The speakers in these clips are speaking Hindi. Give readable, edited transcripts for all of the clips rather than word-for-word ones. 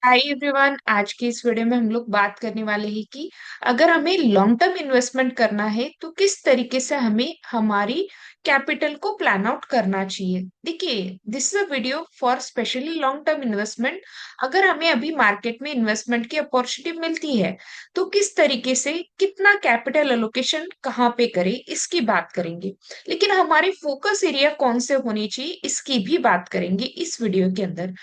Hi everyone. आज की इस वीडियो में हम लोग बात करने वाले हैं कि अगर हमें लॉन्ग टर्म इन्वेस्टमेंट करना है तो किस तरीके से हमें हमारी कैपिटल को प्लान आउट करना चाहिए। देखिए, this is a video for specially long term investment. अगर हमें अभी मार्केट में इन्वेस्टमेंट की अपॉर्चुनिटी मिलती है तो किस तरीके से कितना कैपिटल एलोकेशन कहाँ पे करें इसकी बात करेंगे। लेकिन हमारे फोकस एरिया कौन से होने चाहिए इसकी भी बात करेंगे इस वीडियो के अंदर।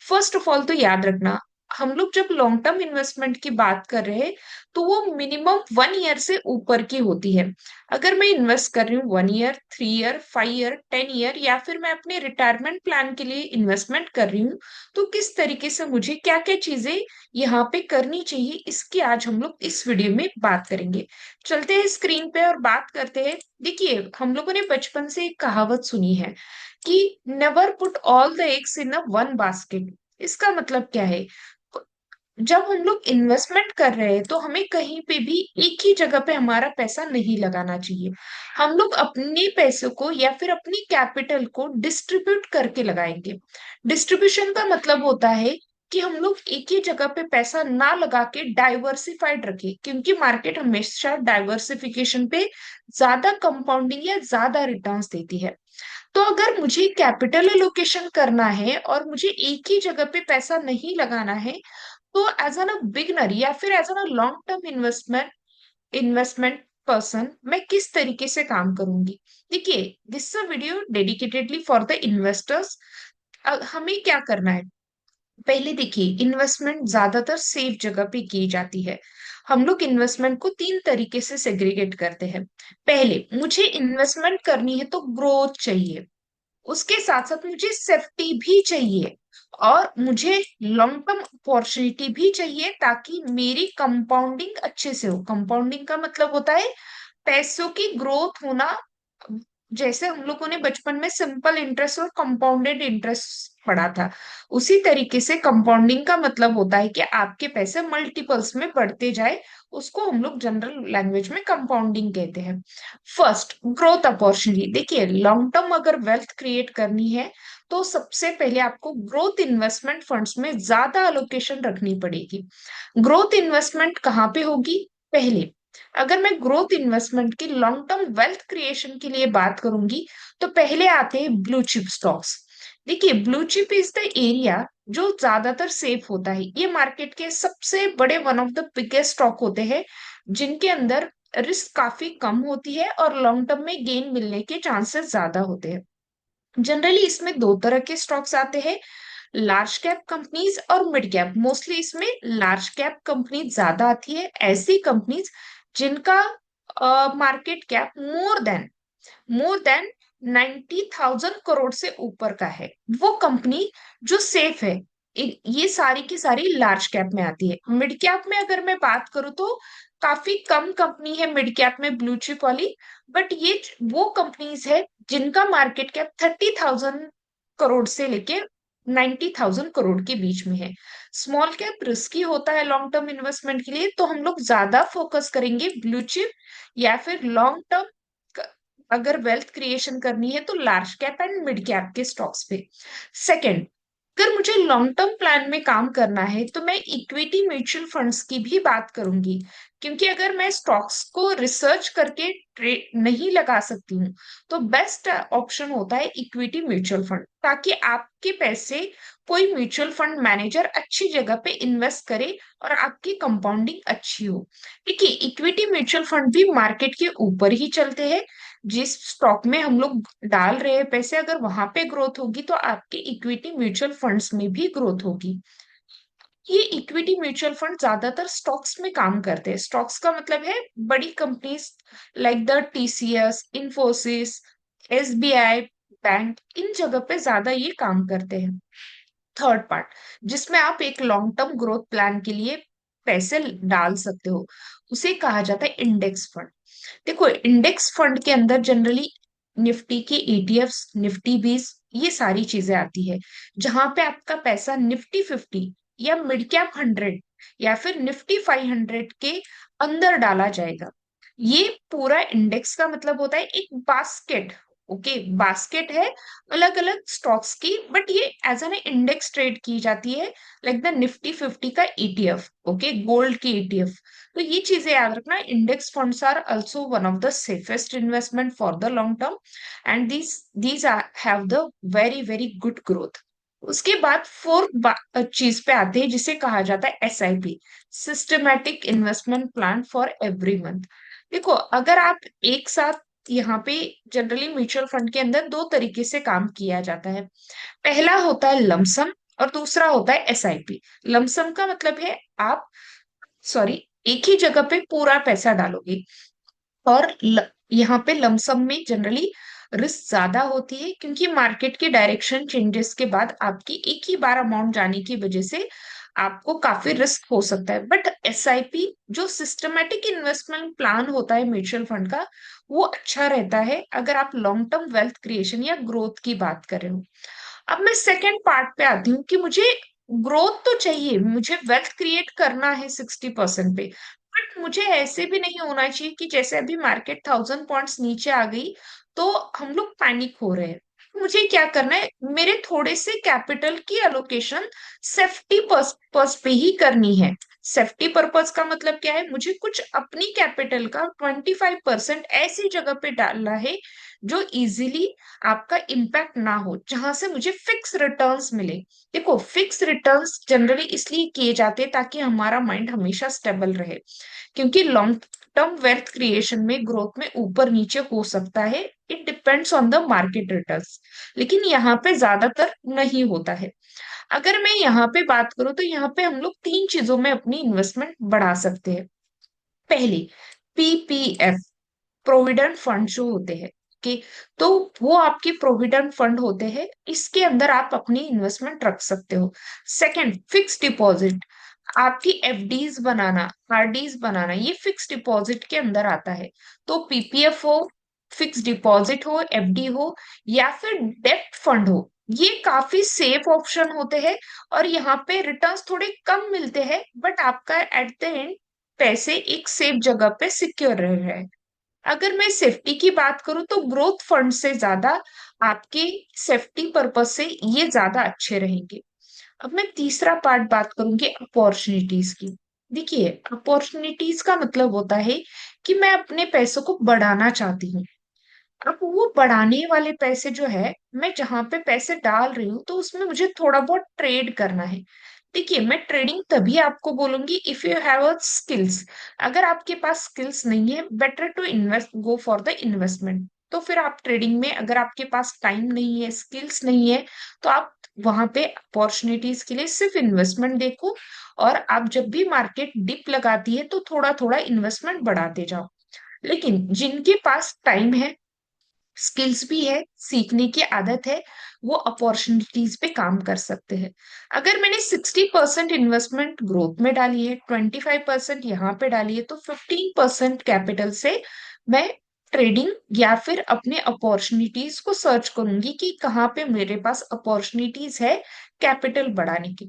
फर्स्ट ऑफ ऑल तो याद रखना, हम लोग जब लॉन्ग टर्म इन्वेस्टमेंट की बात कर रहे हैं तो वो मिनिमम 1 ईयर से ऊपर की होती है। अगर मैं इन्वेस्ट कर रही हूँ 1 ईयर, 3 ईयर, 5 ईयर, 10 ईयर या फिर मैं अपने रिटायरमेंट प्लान के लिए इन्वेस्टमेंट कर रही हूँ तो किस तरीके से मुझे क्या क्या चीजें यहाँ पे करनी चाहिए इसकी आज हम लोग इस वीडियो में बात करेंगे। चलते हैं स्क्रीन पे और बात करते हैं। देखिए, हम लोगों ने बचपन से एक कहावत सुनी है कि never put all the eggs in a one basket. इसका मतलब क्या है? जब हम लोग इन्वेस्टमेंट कर रहे हैं तो हमें कहीं पे भी एक ही जगह पे हमारा पैसा नहीं लगाना चाहिए। हम लोग अपने पैसों को या फिर अपनी कैपिटल को डिस्ट्रीब्यूट करके लगाएंगे। डिस्ट्रीब्यूशन का मतलब होता है कि हम लोग एक ही जगह पे पैसा ना लगा के डाइवर्सिफाइड रखें, क्योंकि मार्केट हमेशा डाइवर्सिफिकेशन पे ज्यादा कंपाउंडिंग या ज्यादा रिटर्न्स देती है। तो अगर मुझे कैपिटल एलोकेशन करना है और मुझे एक ही जगह पे पैसा नहीं लगाना है तो एज एन अ बिगनर या फिर as an a long term investment person मैं किस तरीके से काम करूंगी। देखिए, this video dedicatedly for the investors. हमें क्या करना है? पहले देखिए, इन्वेस्टमेंट ज्यादातर सेफ जगह पे की जाती है। हम लोग इन्वेस्टमेंट को तीन तरीके से सेग्रीगेट करते हैं। पहले, मुझे इन्वेस्टमेंट करनी है तो ग्रोथ चाहिए, उसके साथ साथ मुझे सेफ्टी भी चाहिए और मुझे लॉन्ग टर्म अपॉर्चुनिटी भी चाहिए ताकि मेरी कंपाउंडिंग अच्छे से हो। कंपाउंडिंग का मतलब होता है पैसों की ग्रोथ होना। जैसे हम लोगों ने बचपन में सिंपल इंटरेस्ट और कंपाउंडेड इंटरेस्ट पढ़ा था, उसी तरीके से कंपाउंडिंग का मतलब होता है कि आपके पैसे मल्टीपल्स में बढ़ते जाए। उसको हम लोग जनरल लैंग्वेज में कंपाउंडिंग कहते हैं। First, growth opportunity. देखिए, लॉन्ग टर्म अगर वेल्थ क्रिएट करनी है तो सबसे पहले आपको ग्रोथ इन्वेस्टमेंट फंड्स में ज्यादा अलोकेशन रखनी पड़ेगी। ग्रोथ इन्वेस्टमेंट कहाँ पे होगी? पहले, अगर मैं ग्रोथ इन्वेस्टमेंट की लॉन्ग टर्म वेल्थ क्रिएशन के लिए बात करूंगी तो पहले आते हैं ब्लू चिप स्टॉक्स। देखिए, blue chip is the area जो ज्यादातर सेफ होता है। ये मार्केट के सबसे बड़े one of the biggest stock होते हैं जिनके अंदर रिस्क काफी कम होती है और लॉन्ग टर्म में गेन मिलने के चांसेस ज्यादा होते हैं। जनरली इसमें दो तरह के स्टॉक्स आते हैं, लार्ज कैप कंपनीज और मिड कैप। मोस्टली इसमें लार्ज कैप कंपनी ज्यादा आती है, ऐसी कंपनीज जिनका market cap more than 90,000 crore से ऊपर का है। वो कंपनी जो सेफ है, ये सारी की सारी लार्ज कैप में आती है। मिड कैप में अगर मैं बात करूँ तो काफी कम कंपनी है मिड कैप में ब्लू चिप वाली, बट ये वो कंपनीज है जिनका मार्केट कैप 30,000 करोड़ से लेके 90,000 करोड़ के बीच में है। स्मॉल कैप रिस्की होता है लॉन्ग टर्म इन्वेस्टमेंट के लिए, तो हम लोग ज्यादा फोकस करेंगे ब्लू चिप या फिर लॉन्ग टर्म अगर वेल्थ क्रिएशन करनी है तो large cap and mid cap के स्टॉक्स पे। सेकंड, अगर मुझे लॉन्ग टर्म प्लान में काम करना है तो मैं इक्विटी म्यूचुअल फंड्स की भी बात करूंगी, क्योंकि अगर मैं स्टॉक्स को रिसर्च करके ट्रेड नहीं लगा सकती हूँ तो बेस्ट ऑप्शन होता है इक्विटी म्यूचुअल फंड, ताकि आपके पैसे कोई म्यूचुअल फंड मैनेजर अच्छी जगह पे इन्वेस्ट करे और आपकी कंपाउंडिंग अच्छी हो। देखिए, इक्विटी म्यूचुअल फंड भी मार्केट के ऊपर ही चलते हैं। जिस स्टॉक में हम लोग डाल रहे हैं पैसे, अगर वहां पे ग्रोथ होगी तो आपके इक्विटी म्यूचुअल फंड्स में भी ग्रोथ होगी। ये इक्विटी म्यूचुअल फंड ज्यादातर स्टॉक्स में काम करते हैं। स्टॉक्स का मतलब है बड़ी companies like the TCS, Infosys, SBI bank, इन जगह पे ज्यादा ये काम करते हैं। थर्ड पार्ट, जिसमें आप एक लॉन्ग टर्म ग्रोथ प्लान के लिए पैसे डाल सकते हो, उसे कहा जाता है इंडेक्स फंड। देखो, इंडेक्स फंड के अंदर जनरली निफ्टी के ईटीएफ्स, निफ्टी बीस, ये सारी चीजें आती है, जहां पे आपका पैसा निफ्टी 50 या मिड कैप 100 या फिर निफ्टी 500 के अंदर डाला जाएगा। ये पूरा इंडेक्स का मतलब होता है एक बास्केट। ओके, बास्केट है अलग अलग स्टॉक्स की, बट ये एज एन इंडेक्स ट्रेड की जाती है, लाइक द निफ्टी 50 का ईटीएफ, ओके, गोल्ड की ईटीएफ। तो ये चीजें याद रखना, index funds are also one of the safest investment for the long term, and these have the very very good growth. उसके बाद फोर्थ चीज पे आते हैं जिसे कहा जाता है SIP, systematic investment plan for every month. देखो, अगर आप एक साथ यहाँ पे, जनरली म्यूचुअल फंड के अंदर दो तरीके से काम किया जाता है। पहला होता है लमसम और दूसरा होता है एसआईपी। लमसम का मतलब है आप, सॉरी, एक ही जगह पे पूरा पैसा डालोगे, और यहाँ पे लमसम में जनरली रिस्क ज्यादा होती है, क्योंकि मार्केट के डायरेक्शन चेंजेस के बाद आपकी एक ही बार अमाउंट जाने की वजह से आपको काफी रिस्क हो सकता है। बट एसआईपी जो सिस्टमेटिक इन्वेस्टमेंट प्लान होता है म्यूचुअल फंड का, वो अच्छा रहता है अगर आप लॉन्ग टर्म वेल्थ क्रिएशन या ग्रोथ की बात कर रहे हो। अब मैं सेकेंड पार्ट पे आती हूँ कि मुझे ग्रोथ तो चाहिए, मुझे वेल्थ क्रिएट करना है 60% पे, बट मुझे ऐसे भी नहीं होना चाहिए कि जैसे अभी मार्केट 1000 पॉइंट्स नीचे आ गई तो हम लोग पैनिक हो रहे हैं। मुझे क्या करना है, मेरे थोड़े से कैपिटल की एलोकेशन सेफ्टी पर्पस पे ही करनी है। सेफ्टी पर्पस का मतलब क्या है, मुझे कुछ अपनी कैपिटल का 25% ऐसी जगह पे डालना है जो इजीली आपका इम्पैक्ट ना हो, जहां से मुझे फिक्स रिटर्न्स मिले। देखो, फिक्स रिटर्न्स जनरली इसलिए किए जाते हैं ताकि हमारा माइंड हमेशा स्टेबल रहे, क्योंकि लॉन्ग टर्म वेल्थ क्रिएशन में ग्रोथ में ऊपर नीचे हो सकता है, it depends on the market returns, लेकिन यहाँ पे ज्यादातर नहीं होता है। अगर मैं यहाँ पे बात करूँ तो यहाँ पे हम लोग तीन चीजों में अपनी इन्वेस्टमेंट बढ़ा सकते हैं। पहली, पीपीएफ, प्रोविडेंट फंड जो होते हैं, कि तो वो आपके प्रोविडेंट फंड होते हैं, इसके अंदर आप अपनी इन्वेस्टमेंट रख सकते हो। सेकंड, फिक्स डिपॉजिट, आपकी एफडीज बनाना, आरडीज बनाना, ये फिक्स डिपॉजिट के अंदर आता है। तो पीपीएफ हो, फिक्स डिपॉजिट हो, एफडी हो, या फिर डेप्ट फंड हो, ये काफी सेफ ऑप्शन होते हैं, और यहाँ पे रिटर्न्स थोड़े कम मिलते हैं, बट आपका एट द एंड पैसे एक सेफ जगह पे सिक्योर रह रहे हैं। अगर मैं सेफ्टी की बात करूं तो ग्रोथ फंड से ज्यादा आपके सेफ्टी पर्पस से ये ज्यादा अच्छे रहेंगे। अब मैं तीसरा पार्ट बात करूंगी अपॉर्चुनिटीज की। देखिए, अपॉर्चुनिटीज का मतलब होता है कि मैं अपने पैसों को बढ़ाना चाहती हूँ। अब वो बढ़ाने वाले पैसे जो है, मैं जहां पे पैसे डाल रही हूँ तो उसमें मुझे थोड़ा बहुत ट्रेड करना है। देखिए, मैं ट्रेडिंग तभी आपको बोलूंगी if you have a skills. अगर आपके पास स्किल्स नहीं है, better to invest, go for the investment. तो फिर आप ट्रेडिंग में, अगर आपके पास टाइम नहीं है, स्किल्स नहीं है, तो आप वहां पे अपॉर्चुनिटीज के लिए सिर्फ इन्वेस्टमेंट देखो, और आप जब भी मार्केट डिप लगाती है तो थोड़ा थोड़ा इन्वेस्टमेंट बढ़ाते जाओ। लेकिन जिनके पास टाइम है, स्किल्स भी है, सीखने की आदत है, वो अपॉर्चुनिटीज पे काम कर सकते हैं। अगर मैंने 60% इन्वेस्टमेंट ग्रोथ में डाली है, 25% यहाँ पे डाली है, तो 15% कैपिटल से मैं ट्रेडिंग या फिर अपने अपॉर्चुनिटीज को सर्च करूंगी कि कहाँ पे मेरे पास अपॉर्चुनिटीज है कैपिटल बढ़ाने की।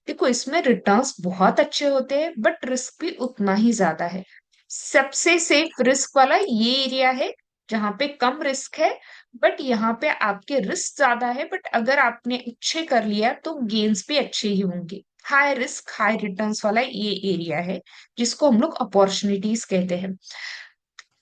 देखो, इसमें रिटर्न्स बहुत अच्छे होते हैं, बट रिस्क भी उतना ही ज्यादा है। सबसे सेफ रिस्क वाला ये एरिया है जहां पे कम रिस्क है, बट यहाँ पे आपके रिस्क ज्यादा है, बट अगर आपने अच्छे कर लिया तो गेन्स भी अच्छे ही होंगे। हाई रिस्क हाई रिटर्न्स वाला ये एरिया है जिसको हम लोग अपॉर्चुनिटीज कहते हैं।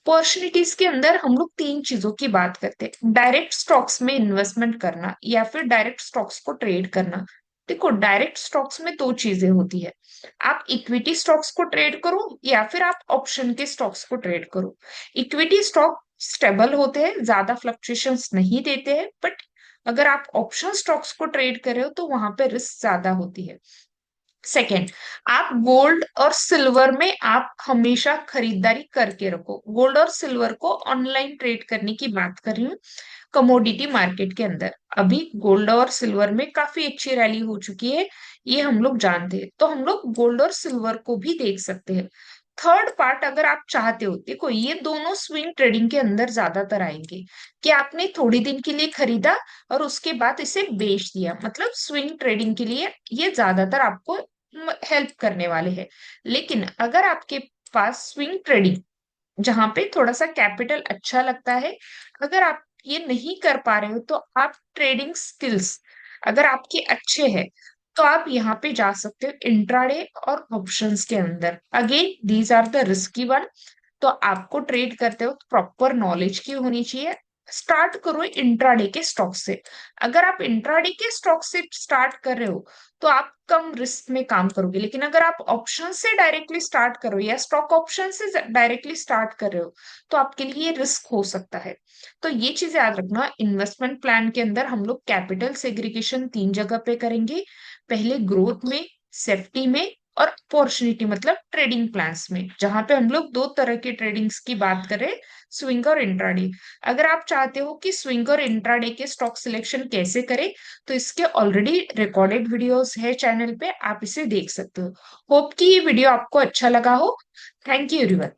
अपॉर्चुनिटीज के अंदर हम लोग तीन चीजों की बात करते हैं, डायरेक्ट स्टॉक्स में इन्वेस्टमेंट करना या फिर डायरेक्ट स्टॉक्स को ट्रेड करना। देखो, डायरेक्ट स्टॉक्स में दो चीजें होती है, आप इक्विटी स्टॉक्स को ट्रेड करो या फिर आप ऑप्शन के स्टॉक्स को ट्रेड करो। इक्विटी स्टॉक स्टेबल होते हैं, ज्यादा फ्लक्चुएशंस नहीं देते हैं, बट अगर आप ऑप्शन स्टॉक्स को ट्रेड कर रहे हो तो वहां पे रिस्क ज्यादा होती है। सेकेंड, आप गोल्ड और सिल्वर में आप हमेशा खरीदारी करके रखो। गोल्ड और सिल्वर को ऑनलाइन ट्रेड करने की बात कर रही हूँ, कमोडिटी मार्केट के अंदर। अभी गोल्ड और सिल्वर में काफी अच्छी रैली हो चुकी है, ये हम लोग जानते हैं, तो हम लोग गोल्ड और सिल्वर को भी देख सकते हैं। थर्ड पार्ट, अगर आप चाहते हो, देखो ये दोनों स्विंग ट्रेडिंग के अंदर ज्यादातर आएंगे, कि आपने थोड़ी दिन के लिए खरीदा और उसके बाद इसे बेच दिया, मतलब स्विंग ट्रेडिंग के लिए ये ज्यादातर आपको हेल्प करने वाले हैं। लेकिन अगर आपके पास स्विंग ट्रेडिंग, जहां पे थोड़ा सा कैपिटल अच्छा लगता है, अगर आप ये नहीं कर पा रहे हो तो आप ट्रेडिंग स्किल्स अगर आपके अच्छे हैं तो आप यहाँ पे जा सकते हो इंट्राडे और ऑप्शंस के अंदर। Again these are the risky one. तो आपको ट्रेड करते हो प्रॉपर नॉलेज की होनी चाहिए। स्टार्ट करो इंट्राडे के स्टॉक से। अगर आप इंट्राडे के स्टॉक से स्टार्ट कर रहे हो तो आप कम रिस्क में काम करोगे, लेकिन अगर आप ऑप्शन से डायरेक्टली स्टार्ट करो या स्टॉक ऑप्शन से डायरेक्टली स्टार्ट कर रहे हो तो आपके लिए रिस्क हो सकता है। तो ये चीज याद रखना, इन्वेस्टमेंट प्लान के अंदर हम लोग कैपिटल सेग्रीगेशन 3 जगह पे करेंगे। पहले ग्रोथ में, सेफ्टी में और अपॉर्चुनिटी मतलब ट्रेडिंग प्लान्स में, जहां पे हम लोग 2 तरह के ट्रेडिंग्स की बात करें, स्विंग और इंट्राडे। अगर आप चाहते हो कि स्विंग और इंट्राडे के स्टॉक सिलेक्शन कैसे करें तो इसके ऑलरेडी रिकॉर्डेड वीडियोस है चैनल पे, आप इसे देख सकते हो। होप कि ये वीडियो आपको अच्छा लगा हो। Thank you everyone.